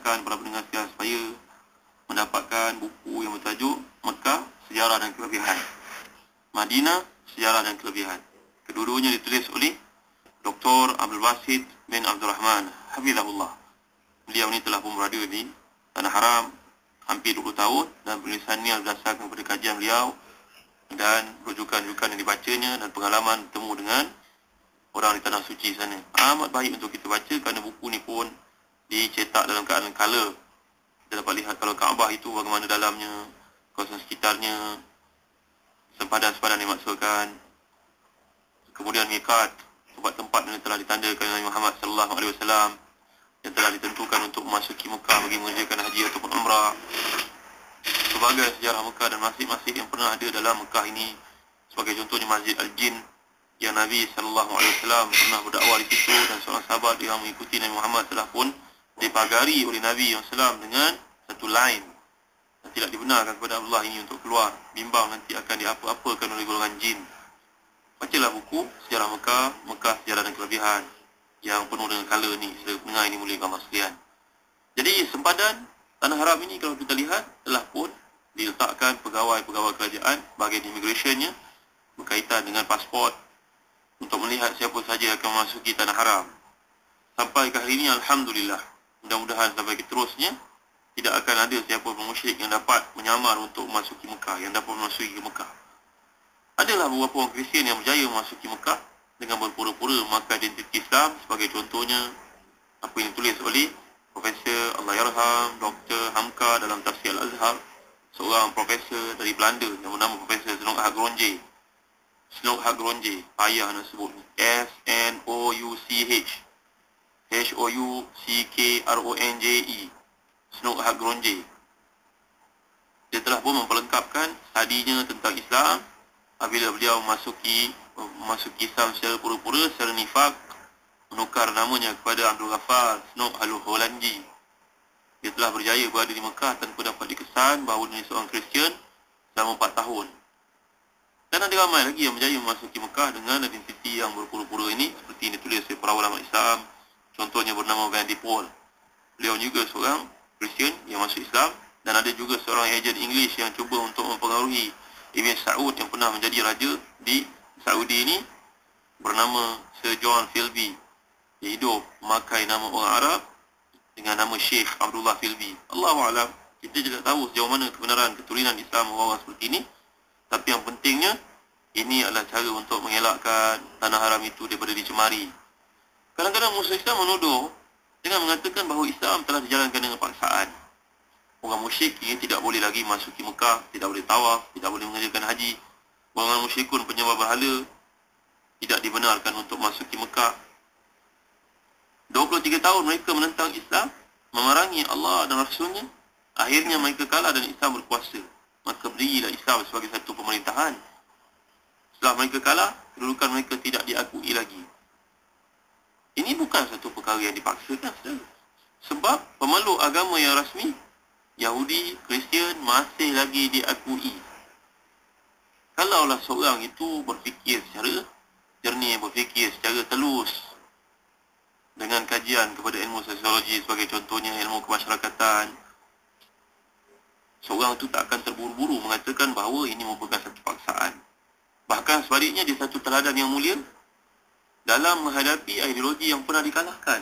galakkan para pendengar sekalian supaya mendapatkan buku yang bertajuk Mekah, Sejarah dan Kelebihan, Madinah, Sejarah dan Kelebihan. Kedua-duanya ditulis oleh Dr. Abdul Basit bin Abdul Rahman, Hafizahullah. Beliau ni telah pun berada di Tanah Haram hampir 20 tahun dan penulisannya berdasarkan kepada kajian beliau dan rujukan-rujukan yang dibacanya dan pengalaman bertemu dengan orang di Tanah Suci sana. Amat baik untuk kita baca kerana buku ni pun dicetak dalam keadaan color. Kita dapat lihat kalau Kaabah itu bagaimana dalamnya, kawasan sekitarnya, sempadan-sempadan dimaksudkan. Kemudian miqat, tempat-tempat yang telah ditandakan Nabi Muhammad sallallahu alaihi wasallam yang telah ditentukan untuk memasuki Mekah bagi mengerjakan haji ataupun umrah. Sebagai sejarah Mekah dan masjid-masjid yang pernah ada dalam Mekah ini, sebagai contohnya Masjid Al-Jin yang Nabi sallallahu alaihi wasallam pernah berdakwah di situ dan seorang sahabat yang mengikuti Nabi Muhammad telah pun dipagari oleh Nabi SAW dengan satu line dan tidak dibenarkan kepada Abdullah ini untuk keluar, bimbang nanti akan diapa-apakan oleh golongan jin. Bacalah buku Sejarah Mekah, Mekah, Sejarah dan Kelebihan yang penuh dengan color ni, saudara pendengar ini mulia Allah sekalian. Jadi sempadan Tanah Haram ini kalau kita lihat telah pun diletakkan pegawai-pegawai kerajaan bahagian immigrationnya berkaitan dengan pasport untuk melihat siapa saja yang akan memasuki Tanah Haram. Sampai ke hari ini Alhamdulillah, mudah-mudahan sampai seterusnya tidak akan ada siapa pun musyrik yang dapat menyamar untuk memasuki Mekah, yang dapat memasuki Mekah. Adalah beberapa orang Kristian yang berjaya memasuki Mekah dengan berpura-pura memakai identiti Islam, sebagai contohnya apa yang ditulis oleh Profesor Allahyarham Dr. Hamka dalam Tafsir Al-Azhar, seorang profesor dari Belanda yang bernama Profesor Snouck Gronje. Snouck Gronje, payah nak sebut ni. S-N-O-U-C-H H-O-U-C-K-R-O-N-J-E, Snouck Gronje. Dia telah pun memperlengkapkan studinya tentang Islam apabila beliau memasuki Islam secara pura-pura, secara nifak, menukar namanya kepada Abdul Ghaffar Snouck Al-Hollandi. Dia telah berjaya berada di Mekah tanpa dapat dikesan bahawa dia seorang Kristian selama 4 tahun. Dan ada ramai lagi yang berjaya memasuki Mekah dengan identiti yang berpura-pura ini, seperti ini ditulis oleh para ulama Islam. Contohnya bernama Van de Poel. Beliau juga seorang Kristian yang masuk Islam, dan ada juga seorang ejen English yang cuba untuk mempengaruhi Ibn Saud yang pernah menjadi raja di Saudi ini, bernama Sir John Philby. Dia hidup memakai nama orang Arab dengan nama Sheikh Abdullah Philby. Allahu'alam, kita tidak tahu sejauh mana kebenaran keturunan Islam orang-orang seperti ini. Tapi yang pentingnya, ini adalah cara untuk mengelakkan Tanah Haram itu daripada dicemari. Kadang-kadang musuh Islam menuduh dengan mengatakan bahawa Islam telah dijalankan dengan paksaan. Orang musyrik ini tidak boleh lagi masuki Mekah, tidak boleh tawaf, tidak boleh mengerjakan haji. Orang musyrikun penyembah berhala tidak dibenarkan untuk masuki Mekah. 23 tahun mereka menentang Islam, memerangi Allah dan Rasulnya. Akhirnya mereka kalah dan Islam berkuasa. Maka berdirilah Islam sebagai satu pemerintahan. Setelah mereka kalah, kedudukan mereka tidak diakui lagi. Ini bukan satu perkara yang dipaksakan, saudara. Sebab pemeluk agama yang rasmi, Yahudi, Kristian, masih lagi diakui. Kalaulah seorang itu berfikir secara jernih, berfikir secara telus, dengan kajian kepada ilmu sosiologi sebagai contohnya, ilmu kemasyarakatan, seorang itu tak akan terburu-buru mengatakan bahawa ini merupakan satu paksaan. Bahkan sebaliknya, dia satu teladan yang mulia dalam menghadapi ideologi yang pernah dikalahkan.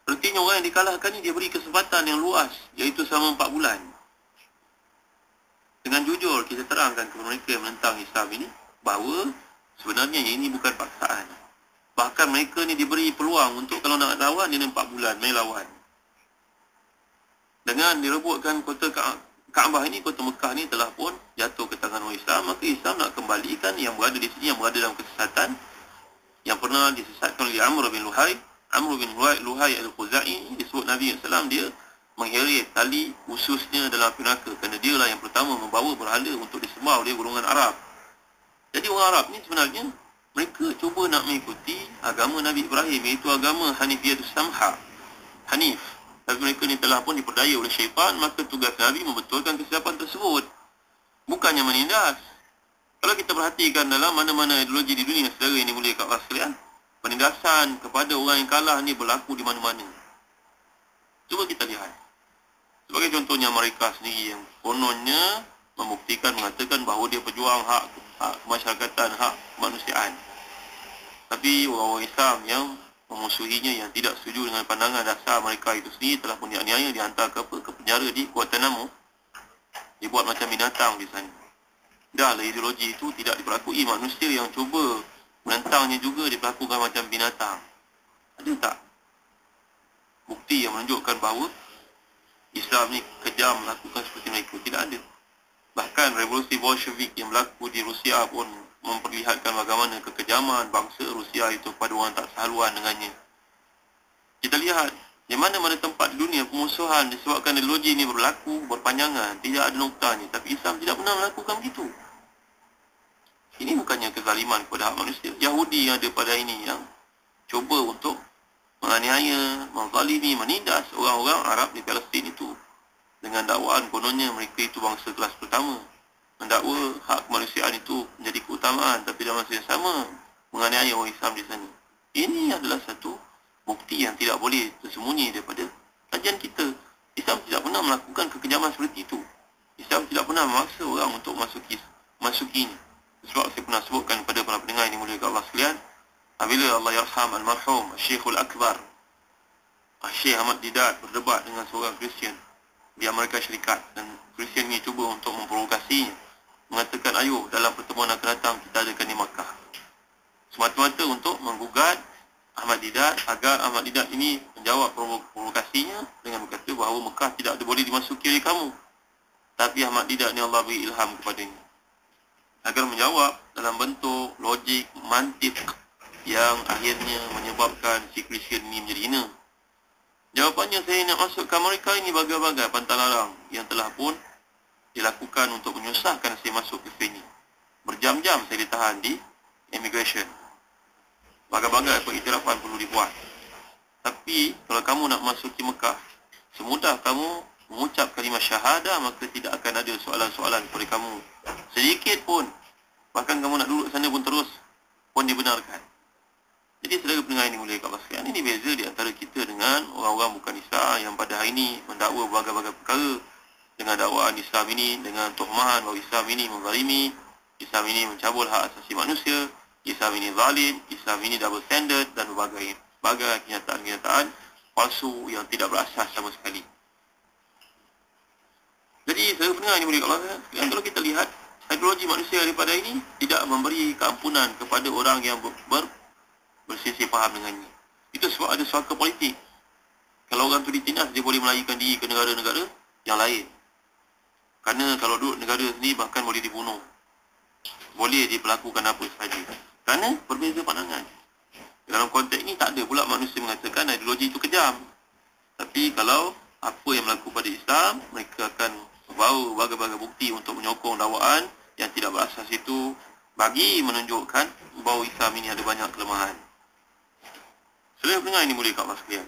Artinya orang yang dikalahkan ini dia beri kesempatan yang luas, iaitu selama 4 bulan. Dengan jujur kita terangkan kepada mereka yang menentang Islam ini bahawa sebenarnya ini bukan paksaan. Bahkan mereka ni diberi peluang untuk kalau nak lawan dia 4 bulan main lawan. Dengan direbutkan kota Kaabah ini, kota Mekah ni telah pun jatuh ke tangan orang Islam, maka Islam nak kembalikan yang berada di sini, yang berada dalam kesesatan, yang pernah disesatkan oleh Amr bin Luhai. Amr bin Luhai al-Khuzai, disebut Nabi SAW, dia mengheret tali ususnya dalam api neraka kerana dialah yang pertama membawa berhala untuk disembah oleh golongan Arab. Jadi orang Arab ni sebenarnya mereka cuba nak mengikuti agama Nabi Ibrahim, iaitu agama Hanifiyatus Samha, Hanif. Tapi mereka ni telah pun diperdaya oleh syaitan, maka tugas Nabi membetulkan kesilapan tersebut, bukannya menindas. Kalau kita perhatikan dalam mana-mana ideologi di dunia, saudara yang dimuliakan Allah sekalian, penindasan kepada orang yang kalah ni berlaku di mana-mana. Cuba kita lihat. Sebagai contohnya mereka sendiri yang kononnya membuktikan, mengatakan bahawa dia pejuang hak kemasyarakatan, hak kemanusiaan. Tapi orang-orang Islam yang memusuhinya, yang tidak setuju dengan pandangan dasar mereka itu sendiri, telah pun dianiaya, dihantar ke penjara di Guantanamo, dibuat macam binatang di sana. Dah lah, ideologi itu tidak diperakui. Manusia yang cuba menentangnya juga diperlakukan macam binatang. Ada tak bukti yang menunjukkan bahawa Islam ni kejam melakukan seperti mereka? Tidak ada. Bahkan revolusi Bolshevik yang berlaku di Rusia pun memperlihatkan bagaimana kekejaman bangsa Rusia itu pada orang tak sehaluan dengannya. Kita lihat di mana-mana tempat di dunia pemusuhan disebabkan ideologi ini berlaku berpanjangan, tidak ada noktanya. Tapi Islam tidak pernah melakukan begitu. Ini bukannya kezaliman kepada hak manusia. Yahudi yang ada pada ini yang cuba untuk menganiaya, menzalimi, menindas orang-orang Arab di Palestin itu dengan dakwaan kononnya mereka itu bangsa kelas pertama, mendakwa hak kemanusiaan itu menjadi keutamaan, tapi dalam masa yang sama menganiaya orang Islam di sana. Ini adalah satu bukti yang tidak boleh tersembunyi daripada kajian kita. Islam tidak pernah melakukan kekejaman seperti itu. Islam tidak pernah memaksa orang untuk masukinya. Sebab saya pernah sebutkan kepada para pendengar ini mulia Allah sekalian, apabila Allah yarham al-marhum Syekhul Akbar Syekh Ahmad Didat berdebat dengan seorang Kristian di Amerika Syarikat, dan Kristian ini cuba untuk memprovokasinya, mengatakan ayo dalam pertemuan akan datang kita adakan di Makkah, semata-mata untuk menggugat Ahmad Didat agar Ahmad Didat ini menjawab provokasinya dengan berkata bahawa Mekah tidak boleh dimasuki oleh kamu. Tapi Ahmad Didat ni Allah beri ilham kepadanya agar menjawab dalam bentuk logik, mantik yang akhirnya menyebabkan si Kristian ini menjadi hina. Jawapannya, saya nak masuk ke Amerika ini bagai-bagai pantang larang yang telah pun dilakukan untuk menyusahkan saya masuk ke sini. Berjam-jam saya ditahan di immigration. Bagai-bagai pengiktirafan perlu dibuat. Tapi kalau kamu nak masuk ke Mekah, semudah kamu mengucap kalimah syahadah, maka tidak akan ada soalan-soalan kepada kamu sedikit pun. Bahkan kamu nak duduk sana pun terus pun dibenarkan. Jadi saudara pendengar ini mulia Allah sekalian, ini beza di antara kita dengan orang-orang bukan Islam yang pada hari ini mendakwa berbagai-bagai perkara dengan dakwaan Islam ini, dengan tuhmahan bahawa Islam ini menzalimi, Islam ini mencabul hak asasi manusia, Islam ini zalim, Islam ini double standard dan berbagai kenyataan-kenyataan palsu yang tidak berasas sama sekali. Jadi saudara pendengar ini mulia Allah sekalian, kalau kita lihat ideologi manusia daripada ini tidak memberi keampunan kepada orang yang bersisih faham dengannya. Itu sebab ada suaka politik. Kalau orang tu ditindas, dia boleh melarikan diri ke negara-negara yang lain. Kerana kalau duduk negara sendiri bahkan boleh dibunuh, boleh diperlakukan apa sahaja. Kerana berbeza pandangan. Dalam konteks ini tak ada pula manusia mengatakan ideologi itu kejam. Tapi kalau apa yang berlaku pada Islam, mereka akan membawa berbagai bukti untuk menyokong dakwaan yang tidak berasas itu, bagi menunjukkan bahawa Islam ini ada banyak kelemahan. Saudara pendengar ini mulia Allah sekalian.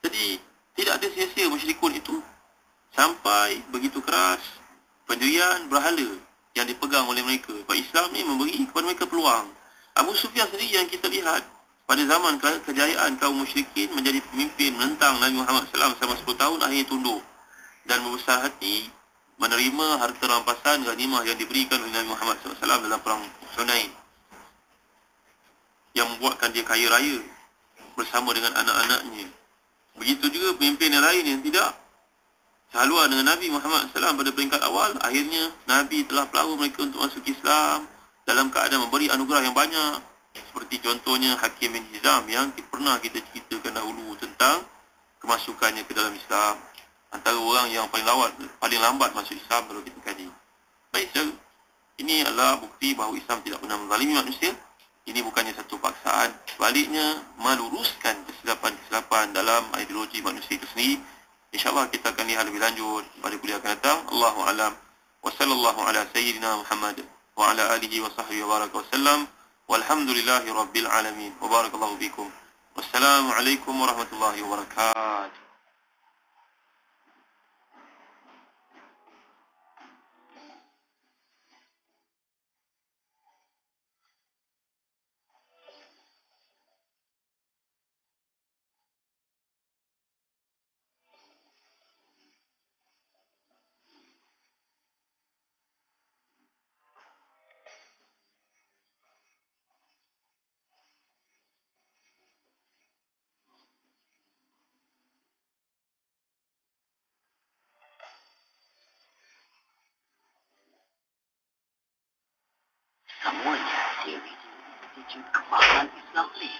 Jadi tidak ada sia-sia musyrikun itu sampai begitu keras pendirian berhala yang dipegang oleh mereka. Sebab Islam ni memberi kepada mereka peluang. Abu Sufyan sendiri yang kita lihat pada zaman kejayaan kaum musyrikin menjadi pemimpin menentang Nabi Muhammad SAW selama 10 tahun, akhirnya tunduk dan membesar hati menerima harta rampasan ghanimah yang diberikan oleh Nabi Muhammad SAW dalam perang Hunain, yang membuatkan dia kaya raya bersama dengan anak-anaknya. Begitu juga pemimpin yang lain yang tidak sehaluan dengan Nabi Muhammad SAW pada peringkat awal, akhirnya Nabi telah pelawar mereka untuk masuk Islam dalam keadaan memberi anugerah yang banyak. Seperti contohnya Hakim bin Hizam yang pernah kita ceritakan dahulu tentang kemasukannya ke dalam Islam. Antara orang yang paling lambat masuk Islam kalau kita kaji. Baik, so, ini adalah bukti bahawa Islam tidak pernah menzalimi manusia. Ini bukannya satu paksaan, sebaliknya meluruskan kesilapan-kesilapan dalam ideologi manusia itu sendiri. InsyaAllah kita akan lihat lebih lanjut pada kuliah akan datang. Allahu a'lam. Wa sallallahu ala sayyidina Muhammad wa ala alihi wa sahbihi wa baraka wa sallam. Walhamdulillahi rabbil alamin. Wa barakallahu bikum. Wassalamualaikum warahmatullahi wabarakatuh. awalnya teori wujud kemahalan Islam ini